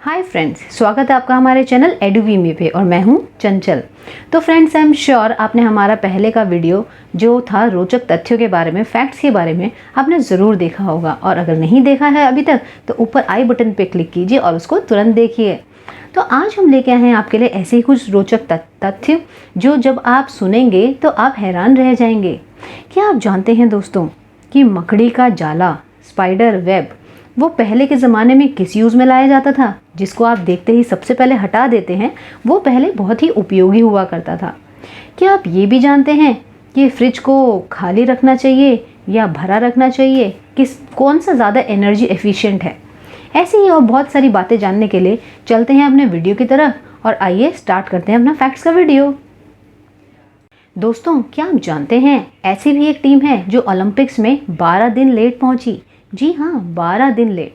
Hi friends, स्वागत है आपका हमारे चैनल एडुवीमी पे और मैं हूँ चंचल। तो फ्रेंड्स, आई एम श्योर आपने हमारा पहले का वीडियो जो था रोचक तथ्यों के बारे में, फैक्ट्स के बारे में, आपने ज़रूर देखा होगा। और अगर नहीं देखा है अभी तक तो ऊपर आई बटन पे क्लिक कीजिए और उसको तुरंत देखिए। तो आज हम लेके आए हैं आपके लिए ऐसे ही कुछ रोचक तथ्य जो जब आप सुनेंगे तो आप हैरान रह जाएंगे। क्या आप जानते हैं दोस्तों कि मकड़ी का जाला, स्पाइडर वेब, वो पहले के ज़माने में किस यूज़ में लाया जाता था? जिसको आप देखते ही सबसे पहले हटा देते हैं, वो पहले बहुत ही उपयोगी हुआ करता था। क्या आप ये भी जानते हैं कि फ्रिज को खाली रखना चाहिए या भरा रखना चाहिए? कौन सा ज़्यादा एनर्जी एफिशिएंट है? ऐसी ही और बहुत सारी बातें जानने के लिए चलते हैं अपने वीडियो की तरफ और आइए स्टार्ट करते हैं अपना फैक्ट्स का वीडियो। दोस्तों, क्या आप जानते हैं ऐसी भी एक टीम है जो ओलंपिक्स में 12 दिन लेट पहुंची? जी हाँ, 12 दिन लेट।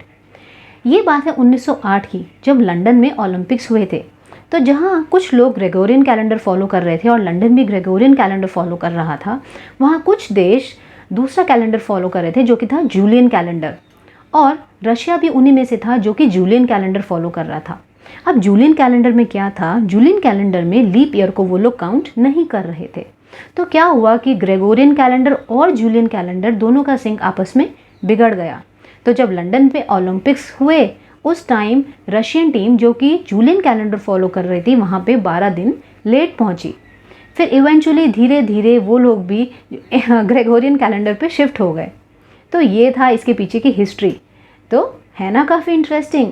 ये बात है 1908 की, जब लंदन में ओलंपिक्स हुए थे। तो जहाँ कुछ लोग ग्रेगोरियन कैलेंडर फॉलो कर रहे थे और लंदन भी ग्रेगोरियन कैलेंडर फॉलो कर रहा था, वहाँ कुछ देश दूसरा कैलेंडर फॉलो कर रहे थे जो कि था जूलियन कैलेंडर, और रशिया भी उन्हीं में से था जो कि जूलियन कैलेंडर फॉलो कर रहा था। अब जूलियन कैलेंडर में क्या था? जूलियन कैलेंडर में लीप ईयर को वो लोग काउंट नहीं कर रहे थे। तो क्या हुआ कि ग्रेगोरियन कैलेंडर और जूलियन कैलेंडर दोनों का सिंक आपस में बिगड़ गया। तो जब लंदन पे ओलंपिक्स हुए उस टाइम रशियन टीम जो कि जूलियन कैलेंडर फॉलो कर रही थी वहाँ पे 12 दिन लेट पहुँची। फिर इवेंचुअली धीरे धीरे वो लोग भी ग्रेगोरियन कैलेंडर पे शिफ्ट हो गए। तो ये था इसके पीछे की हिस्ट्री। तो है ना काफ़ी इंटरेस्टिंग।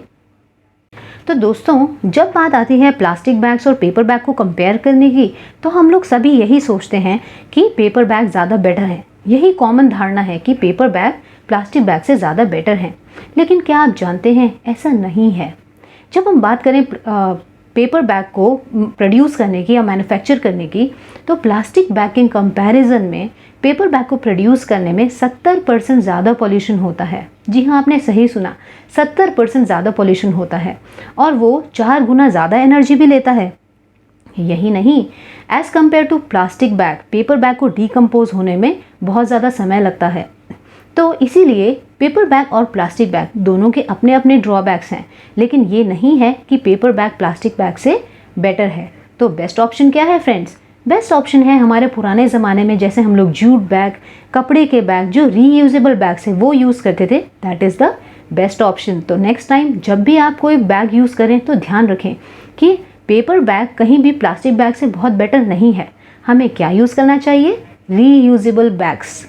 तो दोस्तों, जब बात आती है प्लास्टिक बैग्स और पेपर बैग को कंपेयर करने की, तो हम लोग सभी यही सोचते हैं कि पेपर बैग ज़्यादा बेटर है। यही कॉमन धारणा है कि पेपर बैग प्लास्टिक बैग से ज़्यादा बेटर है। लेकिन क्या आप जानते हैं ऐसा नहीं है। जब हम बात करें पेपर बैग को प्रोड्यूस करने की या मैन्युफैक्चर करने की, तो प्लास्टिक बैग के कंपैरिजन में पेपर बैग को प्रोड्यूस करने में 70% ज़्यादा पॉल्यूशन होता है। जी हाँ, आपने सही सुना, 70% ज़्यादा पॉल्यूशन होता है और वो 4 गुना ज़्यादा एनर्जी भी लेता है। यही नहीं, as compared to plastic bag, paper bag को डिकम्पोज होने में बहुत ज़्यादा समय लगता है। तो इसीलिए पेपर बैग और प्लास्टिक बैग दोनों के अपने अपने ड्रॉबैक्स हैं, लेकिन ये नहीं है कि पेपर बैग प्लास्टिक बैग से बेटर है। तो बेस्ट ऑप्शन क्या है फ्रेंड्स? बेस्ट ऑप्शन है हमारे पुराने ज़माने में जैसे हम लोग जूट बैग, कपड़े के बैग जो रीयूजेबल बैग्स है वो यूज़ करते थे, that is the best option. तो नेक्स्ट टाइम जब भी आप कोई बैग यूज़ करें तो ध्यान रखें कि पेपर बैग कहीं भी प्लास्टिक बैग से बहुत बेटर नहीं है। हमें क्या यूज़ करना चाहिए? Reusable bags.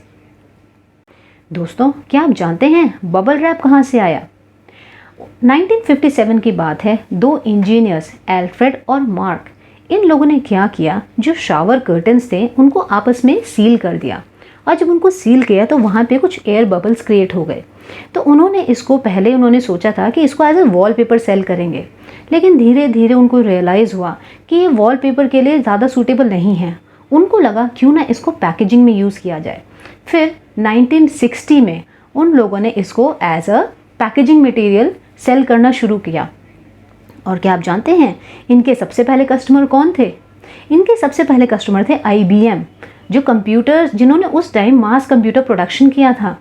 दोस्तों, क्या आप जानते हैं बबल रैप कहाँ से आया? 1957 की बात है। 2 इंजीनियर्स एल्फ्रेड और मार्क, इन लोगों ने क्या किया, जो शावर कर्टन्स थे उनको आपस में सील कर दिया। और जब उनको सील किया तो वहाँ पे कुछ एयर बबल्स क्रिएट हो गए। तो उन्होंने सोचा था कि इसको एज ए वॉलपेपर सेल करेंगे, लेकिन धीरे धीरे उनको रियलाइज़ हुआ कि ये वॉलपेपर के लिए ज़्यादा सूटेबल नहीं है। उनको लगा क्यों ना इसको पैकेजिंग में यूज़ किया जाए। फिर 1960 में उन लोगों ने इसको as a packaging material sell करना शुरू किया। और क्या आप जानते हैं इनके सबसे पहले कस्टमर कौन थे? इनके सबसे पहले कस्टमर थे IBM, जो कंप्यूटर्स, जिन्होंने उस टाइम मास कंप्यूटर प्रोडक्शन किया था।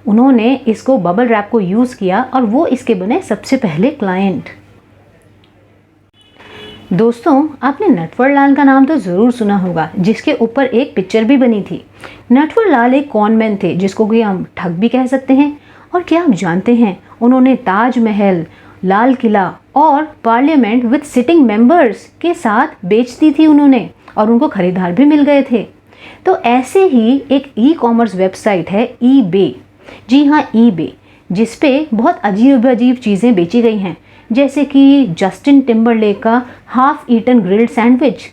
उन्होंने इसको बबल रैप को यूज़ किया और वो इसके बने सबसे पहले क्लाइंट। दोस्तों, आपने नटवर लाल का नाम तो ज़रूर सुना होगा, जिसके ऊपर एक पिक्चर भी बनी थी। नटवर लाल एक कॉनमैन थे जिसको कि हम ठग भी कह सकते हैं। और क्या आप जानते हैं उन्होंने ताजमहल, लाल किला और पार्लियामेंट विद सिटिंग मेंबर्स के साथ बेच दी थी उन्होंने, और उनको खरीदार भी मिल गए थे। तो ऐसे ही एक ई-कॉमर्स वेबसाइट है eBay। जी हाँ, eBay, जिस पे बहुत अजीब अजीब चीज़ें बेची गई हैं, जैसे कि जस्टिन टिम्बरलेक का हाफ ईटन ग्रिल्ड सैंडविच,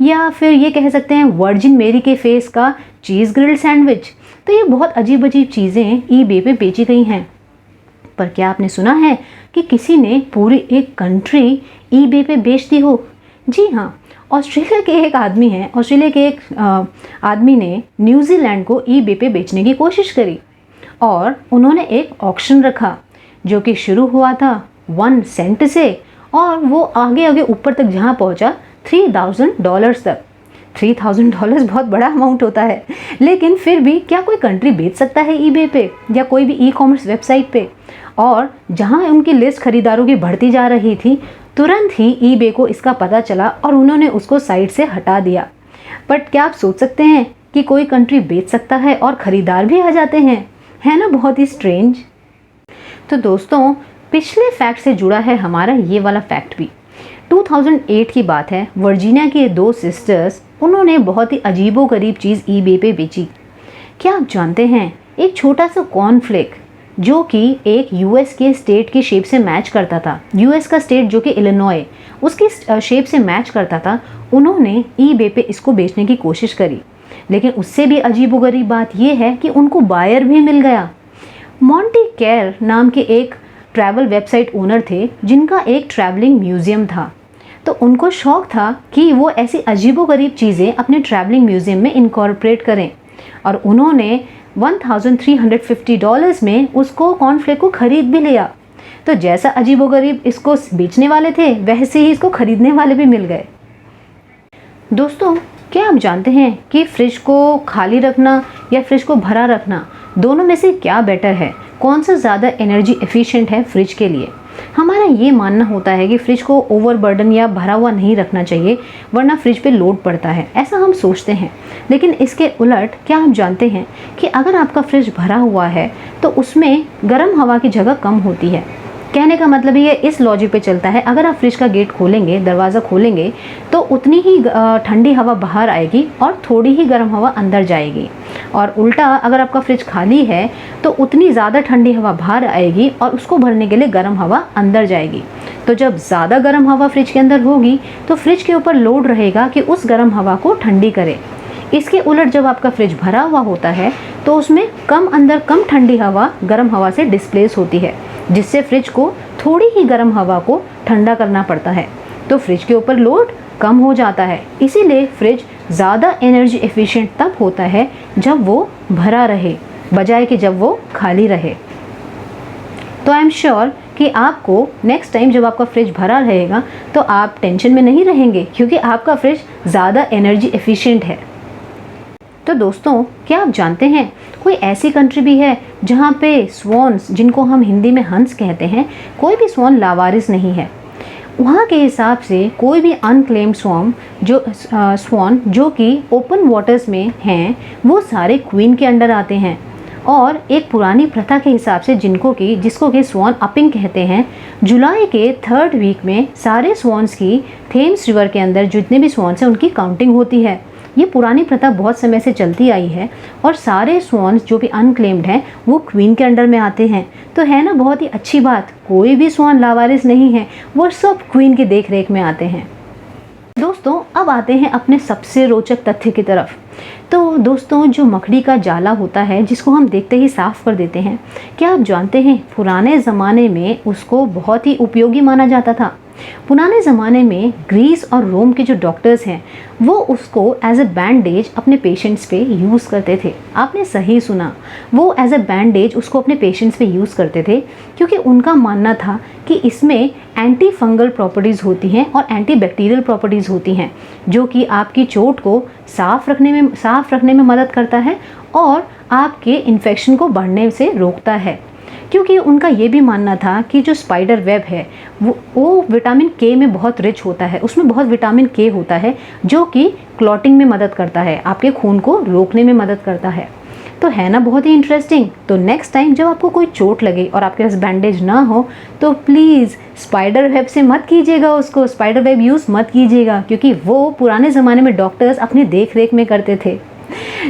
या फिर ये कह सकते हैं वर्जिन मेरी के फेस का चीज़ ग्रिल्ड सैंडविच। तो ये बहुत अजीब अजीब चीज़ें eBay पे बेची गई हैं। पर क्या आपने सुना है कि किसी ने पूरी एक कंट्री eBay पे बेच दी हो? जी हाँ, ऑस्ट्रेलिया के एक आदमी हैं। ऑस्ट्रेलिया के एक आदमी ने न्यूजीलैंड को eBay पे बेचने की कोशिश करी और उन्होंने एक ऑक्शन रखा जो कि शुरू हुआ था 1 सेंट से, और वो आगे आगे ऊपर तक जहाँ पहुँचा $3000 तक। $3000 बहुत बड़ा अमाउंट होता है, लेकिन फिर भी क्या कोई कंट्री बेच सकता है eBay पे या कोई भी ई-कॉमर्स वेबसाइट पे? और जहां उनकी लिस्ट खरीदारों की बढ़ती जा रही थी, तुरंत ही ईबे को इसका पता चला और उन्होंने उसको साइट से हटा दिया। बट क्या आप सोच सकते हैं कि कोई कंट्री बेच सकता है और ख़रीदार भी आ जाते हैं? है ना बहुत ही स्ट्रेंज। तो दोस्तों, पिछले फैक्ट से जुड़ा है हमारा ये वाला फैक्ट भी। 2008 की बात है, वर्जीनिया के 2 सिस्टर्स, उन्होंने बहुत ही अजीबोगरीब चीज़ ईबे पे बेची। क्या आप जानते हैं, एक छोटा सा कॉर्नफ्लेक जो कि एक यूएस के स्टेट की शेप से मैच करता था, यूएस का स्टेट जो कि इलिनॉय, उसकी शेप से मैच करता था, उन्होंने ईबे पे इसको बेचने की कोशिश करी। लेकिन उससे भी अजीबोगरीब बात यह है कि उनको बायर भी मिल गया। मॉन्टी केर नाम के एक ट्रैवल वेबसाइट ओनर थे जिनका एक ट्रैवलिंग म्यूज़ियम था। तो उनको शौक था कि वो ऐसी अजीबोगरीब चीज़ें अपने ट्रैवलिंग म्यूज़ियम में इनकॉर्पोरेट करें, और उन्होंने $1350 में उसको कॉर्नफ्लेक को ख़रीद भी लिया। तो जैसा अजीबोगरीब इसको बेचने वाले थे, वैसे ही इसको ख़रीदने वाले भी मिल गए। दोस्तों, क्या आप जानते हैं कि फ्रिज को खाली रखना या फ्रिज को भरा रखना, दोनों में से क्या बेटर है? कौन सा ज़्यादा एनर्जी एफिशिएंट है फ्रिज के लिए? हमारा ये मानना होता है कि फ्रिज को ओवरबर्डन या भरा हुआ नहीं रखना चाहिए, वरना फ्रिज पे लोड पड़ता है, ऐसा हम सोचते हैं। लेकिन इसके उलट क्या आप जानते हैं कि अगर आपका फ्रिज भरा हुआ है तो उसमें गर्म हवा की जगह कम होती है। कहने का मतलब ये इस लॉजिक पे चलता है, अगर आप फ्रिज का गेट खोलेंगे, दरवाज़ा खोलेंगे, तो उतनी ही ठंडी हवा बाहर आएगी और थोड़ी ही गर्म हवा अंदर जाएगी। और उल्टा, अगर आपका फ्रिज खाली है तो उतनी ज़्यादा ठंडी हवा बाहर आएगी और उसको भरने के लिए गर्म हवा अंदर जाएगी। तो जब ज़्यादा गर्म हवा फ्रिज के अंदर होगी तो फ्रिज के ऊपर लोड रहेगा कि उस गर्म हवा को ठंडी करे। इसके उलट जब आपका फ्रिज भरा हुआ होता है तो उसमें अंदर कम ठंडी हवा गर्म हवा से डिस्प्लेस होती है, जिससे फ्रिज को थोड़ी ही गर्म हवा को ठंडा करना पड़ता है। तो फ्रिज के ऊपर लोड कम हो जाता है। इसीलिए फ्रिज ज़्यादा एनर्जी एफिशिएंट तब होता है जब वो भरा रहे, बजाय कि जब वो खाली रहे। तो आई एम श्योर कि आपको नेक्स्ट टाइम जब आपका फ्रिज भरा रहेगा तो आप टेंशन में नहीं रहेंगे, क्योंकि आपका फ्रिज ज़्यादा एनर्जी एफिशिएंट है। तो दोस्तों, क्या आप जानते हैं कोई ऐसी कंट्री भी है जहाँ पे स्वॉन्स, जिनको हम हिंदी में हंस कहते हैं, कोई भी स्वॉन लावारिस नहीं है। वहाँ के हिसाब से कोई भी अनक्लेम्ड स्वॉन जो कि ओपन वाटर्स में हैं, वो सारे क्वीन के अंडर आते हैं। और एक पुरानी प्रथा के हिसाब से जिसको कि स्वॉन अपिंग कहते हैं, जुलाई के 3rd वीक में सारे स्वॉन्स की थेम्स रिवर के अंदर जितने भी स्वॉन्स हैं उनकी काउंटिंग होती है। ये पुरानी प्रथा बहुत समय से चलती आई है और सारे स्वॉन्स जो भी अनक्लेम्ड हैं वो क्वीन के अंडर में आते हैं। तो है ना बहुत ही अच्छी बात, कोई भी स्वॉन लावारिस नहीं है, वो सब क्वीन की देख रेख में आते हैं। दोस्तों, अब आते हैं अपने सबसे रोचक तथ्य की तरफ। तो दोस्तों, जो मकड़ी का जाला होता है जिसको हम देखते ही साफ़ कर देते हैं, क्या आप जानते हैं पुराने ज़माने में उसको बहुत ही उपयोगी माना जाता था। पुराने ज़माने में ग्रीस और रोम के जो डॉक्टर्स हैं वो उसको एज ए बैंडेज अपने पेशेंट्स पे यूज़ करते थे। आपने सही सुना, वो एज ए बैंडेज उसको अपने पेशेंट्स पे यूज़ करते थे, क्योंकि उनका मानना था कि इसमें एंटी फंगल प्रॉपर्टीज़ होती हैं और एंटी बैक्टीरियल प्रॉपर्टीज़ होती हैं, जो कि आपकी चोट को साफ़ रखने में मदद करता है और आपके इन्फेक्शन को बढ़ने से रोकता है। क्योंकि उनका ये भी मानना था कि जो स्पाइडर वेब है वो विटामिन के में बहुत रिच होता है, उसमें बहुत विटामिन के होता है जो कि क्लॉटिंग में मदद करता है, आपके खून को रोकने में मदद करता है। तो है ना बहुत ही इंटरेस्टिंग। तो नेक्स्ट टाइम जब आपको कोई चोट लगे और आपके पास बैंडेज ना हो तो प्लीज़ स्पाइडर वेब से मत कीजिएगा, उसको स्पाइडर वेब यूज़ मत कीजिएगा, क्योंकि वो पुराने ज़माने में डॉक्टर्स अपनी देख रेख में करते थे।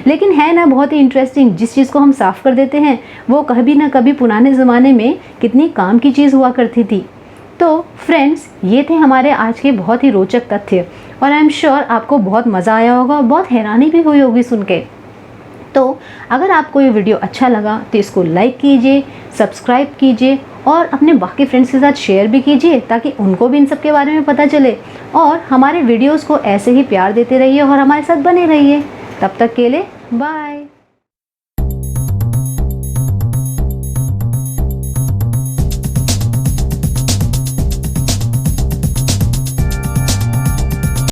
लेकिन है ना बहुत ही इंटरेस्टिंग, जिस चीज़ को हम साफ़ कर देते हैं वो कभी ना कभी पुराने ज़माने में कितनी काम की चीज़ हुआ करती थी। तो फ्रेंड्स, ये थे हमारे आज के बहुत ही रोचक तथ्य, और आई एम श्योर आपको बहुत मज़ा आया होगा और बहुत हैरानी भी हुई होगी सुन के। तो अगर आपको ये वीडियो अच्छा लगा तो इसको लाइक कीजिए, सब्सक्राइब कीजिए और अपने बाकी फ्रेंड्स के साथ शेयर भी कीजिए, ताकि उनको भी इन सब के बारे में पता चले। और हमारे वीडियोस को ऐसे ही प्यार देते रहिए और हमारे साथ बने रहिए। तब तक के लिए बाय।